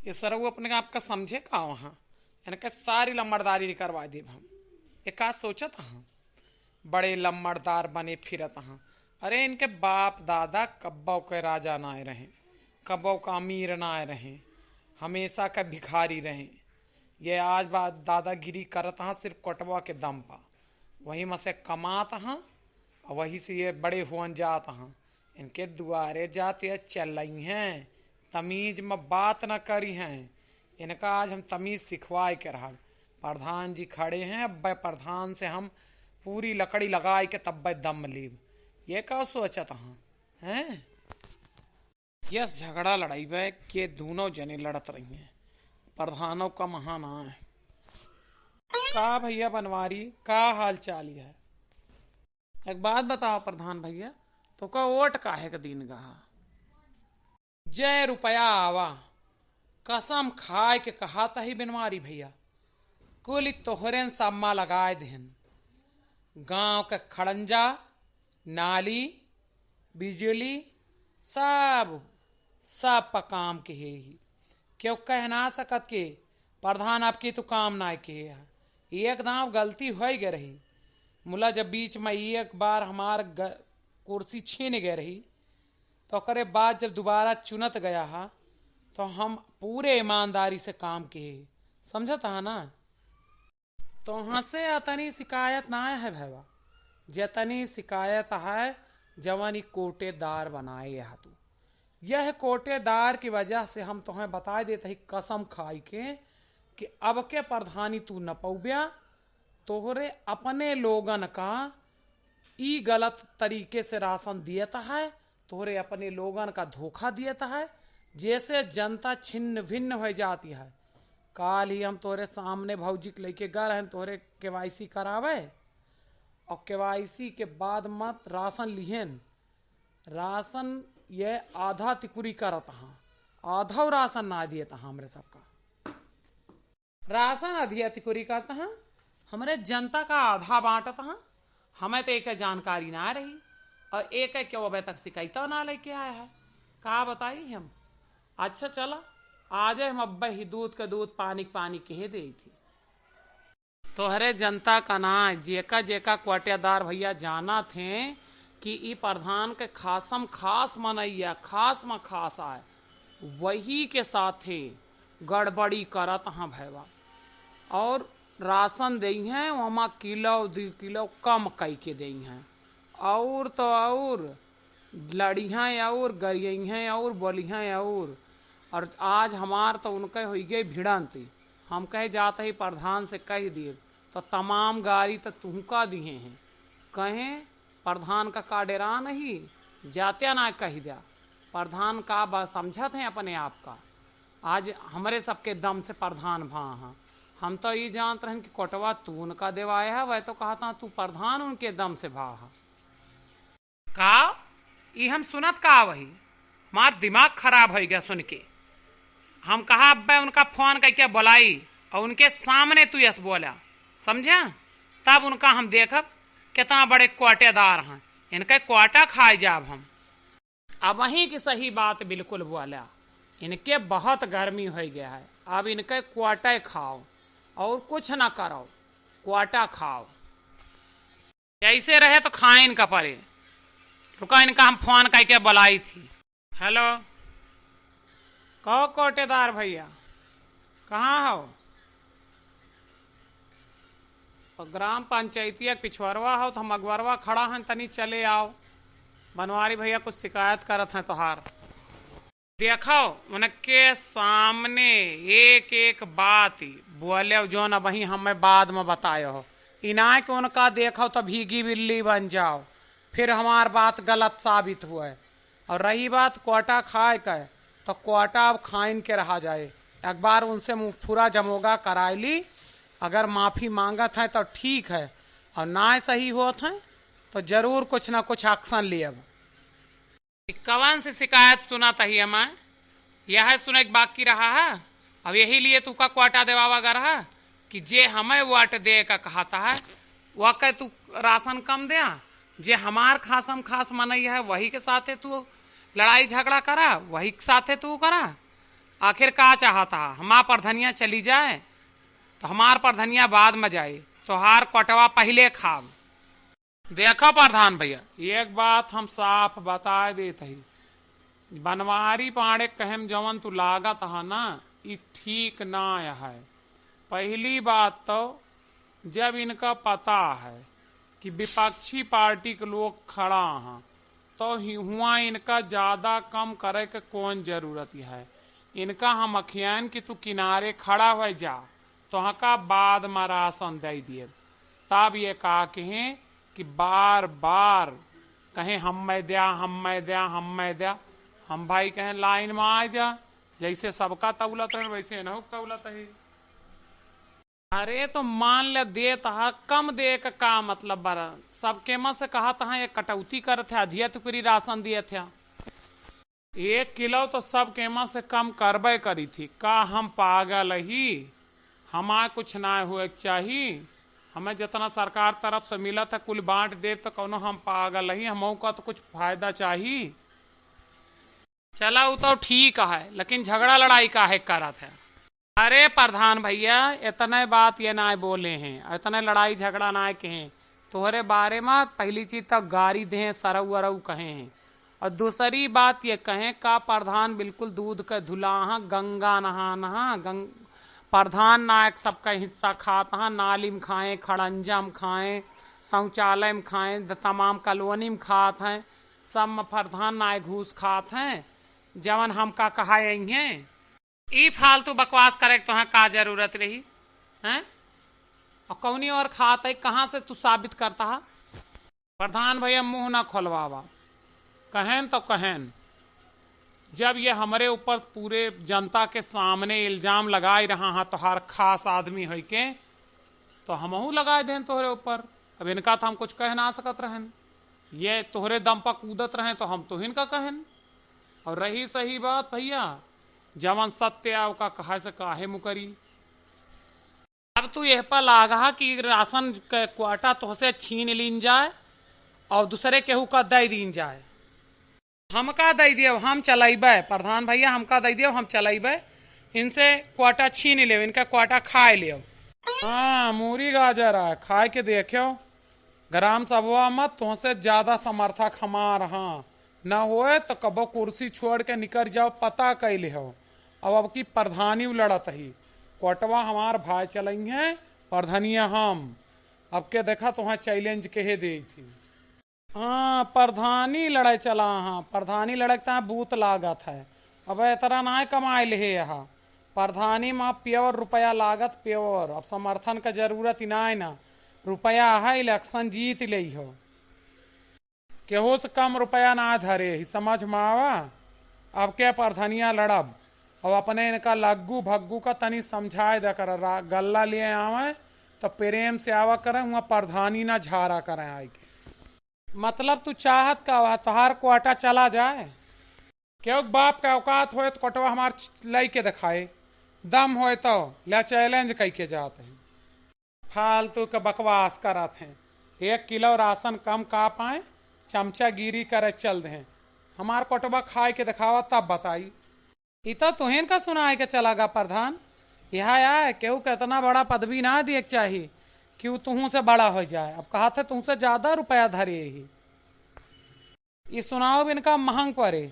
ये सरऊ अपने आप का समझे का वहाँ इनके सारी लम्बड़दारी करवा दे हम। ये का सोचत हाँ बड़े लम्बड़दार बने फिरत हाँ। अरे इनके बाप दादा कब्बों के राजा ना आए रहे, कब्बों का अमीर ना आए रहे, हमेशा का भिखारी रहे। ये आज बात दादागिरी करत हाँ सिर्फ कटवा के दम पा, वही में से कमात हाँ और वही से ये बड़े हुन जात हाँ। इनके दुआरे जाते चल रही हैं, तमीज में बात न करी हैं। इनका आज हम तमीज सिखवाए के रहा। प्रधान जी खड़े हैं, अब प्रधान से हम पूरी लकड़ी लगाए के तब दम लीब। ये का सोचत हाँ हैं। यस झगड़ा लड़ाई वे के दोनों जने लड़त रही हैं, प्रधानों का महान है। का भैया बनवारी का हाल चाल है? एक बात बताओ प्रधान भैया, तो का वोट काहे का दिन गहा? जय रुपया आवा, कसम खाए के कहा था ही बनवारी भैया, कुल तोहरे सम्मा लगाए देन। गांव के खड़ंजा, नाली, बिजली सब सब पर काम के है ही। क्यों कह ना सकत के प्रधान आपकी तो काम ना के है। एकदम गलती हो गई रही मुला, जब बीच में एक बार हमार कुर्सी छीन गए रही तो करे बाद जब दोबारा चुनत गया हा तो हम पूरे ईमानदारी से काम किए, समझता है ना। तो वहां से अतनी शिकायत ना है भैया, जतनी शिकायत है जवानी कोटेदार बनाए यह तू। यह कोटेदार की वजह से हम तुम्हें बता देते ही कसम खाई के कि अब के प्रधानी तू न पौब्या, तोहरे अपने लोगन का ई गलत तरीके से राशन दियता है, तोहरे अपने लोगन का धोखा दियता है, जैसे जनता छिन्न भिन्न हो जाती है। काल ही हम तोहरे सामने भौजी के लेके गए हैं तोहरे केवाईसी करावे, और केवाईसी के बाद मत राशन लिहेन। राशन ये आधा तिकुरी करत हाँ, आधा राशन ना दिए था हमरे सबका। राशन आधिया तिकुरी करता हाँ, हमरे जनता का आधा बांटत हाँ। हमें तो एक जानकारी ना रही और एक क्यों अबे तक शिकायत ना लेके आया है, कहा बताई हम। अच्छा चला आज हम अब्बा ही दूध का दूध पानी पानी कह दे थी। तो हरे जनता का ना जेका जेका क्वाटेदार भैया जाना थे कि ई प्रधान के खासम खास मनैया खास में खास आए, वही के साथे गड़बड़ी करत हाँ भैया। और राशन दई हैं वहाँ किलो 2 किलो कम कई के दई हैं, और तो और लड़ियाँ और गरियाँ और बोलियाँ और आज हमार तो उनके हो गई भिड़ंती। हम कहे जाते ही प्रधान से कह दिए तो तमाम गाड़ी तो तुमका दिए हैं, कहें प्रधान का डेरा नहीं जाते ना कह दिया। प्रधान का बस समझत हैं अपने आप का, आज हमारे सबके दम से प्रधान भा हाँ। हम तो ये जानते हैं कि कोटवा तू उनका देवाया है, वह तो कहता तू प्रधान उनके दम से भा हा। का ये हम सुनत का वही हमार दिमाग खराब हो गया सुन के। हम कहा अब उनका फोन करके बुलाई और उनके सामने तू यस बोला, समझा? तब उनका हम देखब कितना बड़े क्वाटेदार हैं, इनका क्वाटा खाए जाब हम। अब वहीं की सही बात बिल्कुल बोला, इनके बहुत गर्मी हो गया है, अब इनके क्वाटा खाओ और कुछ ना करो, क्वाटा खाओ। ऐसे रहे तो खाए इनका परे। रुका इनका हम फोन करके बुलाई थी। हेलो, कहो कोटेदार भैया कहाँ हो? और ग्राम पंचायतिया पिछवरवा हो तो हम अगवरवा खड़ा हैं, तनी चले आओ। बनवारी भैया कुछ शिकायत करत हैं तोहार। देखो उनके सामने एक एक बात बोले जो न वही हमें बाद में बताए हो, इना के उनका देखो तो भीगी बिल्ली बन जाओ, फिर हमार बात गलत साबित हुआ है। और रही बात क्वाटा खाए का तो क्वाटा अब खाइन के रहा जाए। एक बार उनसे मुँह फुरा जमोगा कराई ली, अगर माफी मांगत है तो ठीक है, और ना सही होत है तो जरूर कुछ ना कुछ एक्शन लिए। अब कवन से शिकायत सुना तही हमें यह सुने बाकी रहा है। अब यही लिए तू का क्वाटा देवावा गा रहा कि जे हमें वाट दे का कहता है वह कह तू राशन कम दे, जे हमार खासम खास मनई है वही के साथे तू लड़ाई झगड़ा करा, वही के साथे तू करा। आखिर का चाहता हमार प्रधनिया चली जाए तो हमार प्रधनिया बाद में जाए, तोहार कोटवा पहले खाब। देखो प्रधान भैया, एक बात हम साफ बता देते ही, बनवारी पाड़े कहम जवन तू लागत है ना, ये ठीक ना है। पहली बात तो जब इनका पता है कि विपक्षी पार्टी के लोग खड़ा हैं तो हुआ इनका ज्यादा कम करे के कौन जरूरत है। इनका हम अखियान कि तू किनारे खड़ा हो जा तो का बाद में राशन दे दिए, तब ये कहा कहें कि बार बार कहें हम मैं दिया हम मैं दिया हम मैं दिया। हम भाई कहें लाइन में आ जा, जैसे सबका तौलत है वैसे न तौलत है। अरे तो मान ले दे तहा कम दे का मतलब बरा सबके में से कहा तहा ये कटौती कर थे, अधिया टुकड़ी राशन दिए थे। 1 किलो तो सब केमा से कम करबे करी थी। का हम पागल ही, हमारे कुछ ना हुए चाहिए। हमें जितना सरकार तरफ से मिला था कुल बांट दे तो कौनो हम पागल ही, हम का तो कुछ फायदा चाहिए। चला वो तो ठीक है, लेकिन झगड़ा लड़ाई का है करत है। अरे प्रधान भैया, इतने बात ये ना बोले हैं, इतने लड़ाई झगड़ा ना कहें। तोहरे बारे में पहली चीज तो गारी दे सरऊ वरऊ कहे हैं, और दूसरी बात ये कहें का प्रधान बिल्कुल दूध के धुलाहा गंगा नहा प्रधान नायक सबका हिस्सा खाता, नाली में खाएं, खड़ंजा में खाएं, शौचालय में खाएं, तमाम कॉलोनी में खात हैं, सब में प्रधान नायक घूस खात हैं। जवन हम का कहा हैं ई फालतू बकवास करे तो का जरूरत रही हैं। और कौनी और खात है कहाँ से तू साबित करता है। प्रधान भैया मुंह ना खोलवावा, कहन तो कहन। जब ये हमारे ऊपर पूरे जनता के सामने इल्जाम लगाई रहा है तो हर खास आदमी है के, तो हमहू लगाए दें तोहरे ऊपर। अब इनका तो हम कुछ कह ना सकत रहन, ये तोहरे दम पर कूदत रहे तो हम तो इनका कहन। और रही सही बात भैया, जवन सत्य आव का कहा से काहे मुकरी। अब तू यह पर लागा कि राशन के क्वाटा तोहसे छीन लीन जाए और दूसरे केहू का दे दीन जाए। हमका दे दियो हम चलाइबे, प्रधान भैया हमका दे दियो हम चलाइबे, इनसे क्वाटा छीन ले, इनका क्वाटा खाए लियो। हाँ मूरी गाजर है, खाए के देखियो। ग्राम सभा मत तुमसे ज्यादा समर्थक हमार हाँ न होए तो कबो कुर्सी छोड़ के निकल जाओ, पता कैले हो। अब की प्रधानी लड़त ही, कोटवा हमार भाई चलई है, प्रधानिया हम। अब के देखा तुहा चैलेंज के दे थी। हाँ प्रधानी लड़ाई चला, हाँ प्रधानी लड़कता है बूत लागत है। अब इतना ना कमाए ले यहाँ प्रधानी में प्योर रुपया लागत प्योर। अब समर्थन का जरूरत ही ना रुपया है, इलेक्शन जीत ले हो, केहो से कम रुपया ना धरे ही, समझ में आवा। अब क्या प्रधानिया लड़ब, अब अपने इनका लग्गू भग्गू का तनी समझाए दे कर, गल्ला लिए आवे तो प्रेम से आवा करें, वहाँ प्रधानी ना झारा करें आए के। मतलब तू चाहत का वह तोहार क्वाटा चला जाए, क्यों बाप का औकात होए तो कोटवा हमार लाई के दिखाए, दम होए तो ले चैलेंज कई के जाते हैं। फालतू के बकवास करत हैं, 1 किलो राशन कम का पाए, चमचा गिरी करे चल दे। हमार कोटवा खाए के दिखावा तब बताई। इतना तुहेन का सुनाए के चलागा प्रधान, यहाँ आए केहू के इतना बड़ा पदवी ना दिए चाहिए कि वो तुहू से बड़ा हो जाए। अब कहा था तुमसे ज्यादा रुपया धरे ही, ये सुनाओ इनका महंग पड़े।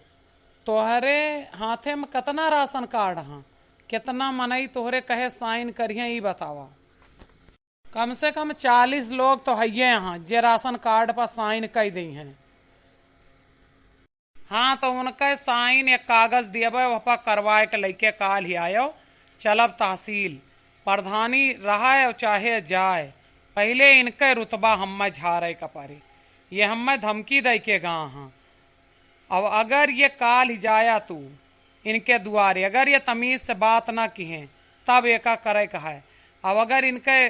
तोहरे हाथे में कितना राशन कार्ड हाँ, कितना मनई तोहरे कहे साइन करिए ये बतावा। कम से कम 40 लोग तो है यहाँ जे राशन कार्ड पर साइन कर दी हैं। हाँ तो उनके साइन एक कागज दिए वह पर करवाए के लेके काल ही आयो, चलब तहसील। प्रधानी रहा चाहे जाए, पहले इनके रुतबा हम झारे का पारी, ये हमें धमकी दे के गा हाँ। अब अगर ये काल ही जाया तू इनके दुआरे, अगर ये तमीज से बात ना की है तब एका करे का है। अब अगर इनके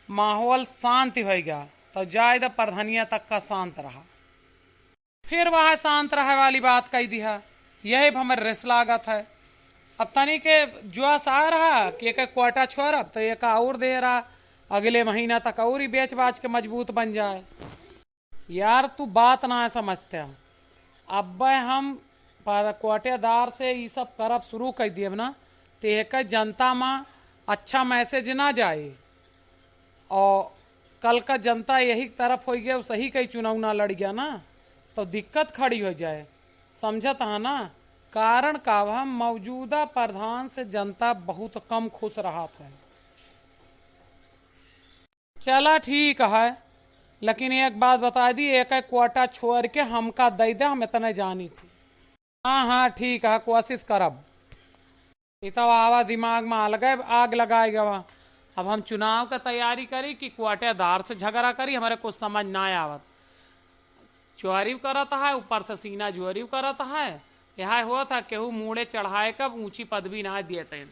माहौल शांति हो गया तो जाए तो प्रधानिया तक का शांत रहा, फिर वह शांत रहे वाली बात कही दिया। यही हमारे रेस लागत है। अब तनी के जुआस आ रहा कि एक क्वाटा छोड़, अब तो एक और दे रहा, अगले महीना तक और ही बेच बाच के मजबूत बन जाए। यार तू बात ना समझते, अब हम पर कोटेदार से ये सब करब शुरू कर दिए ना तो एक जनता में अच्छा मैसेज ना जाए और कल का जनता यही तरफ हो गया सही कहीं चुनाव ना लड़ गया ना तो दिक्कत खड़ी हो जाए। समझत है ना। कारण का वह मौजूदा प्रधान से जनता बहुत कम खुश रहा था। चला ठीक है, लेकिन एक बात बता दी, एक क्वाटा छोड़ के हमका दे दे, हम इतने जानी थी। हाँ हाँ ठीक है, कोशिश करब। ये तो आवा दिमाग में आग लगाएगा वहाँ। अब हम चुनाव का तैयारी करी कि क्वाटेदार से झगड़ा करी, हमारे कुछ समझ ना आवत। चुआरी करत है, ऊपर से सीना जुआरी करत है। यह हुआ था केहू मुड़े चढ़ाए कब ऊंची पदवी ना दिए थे।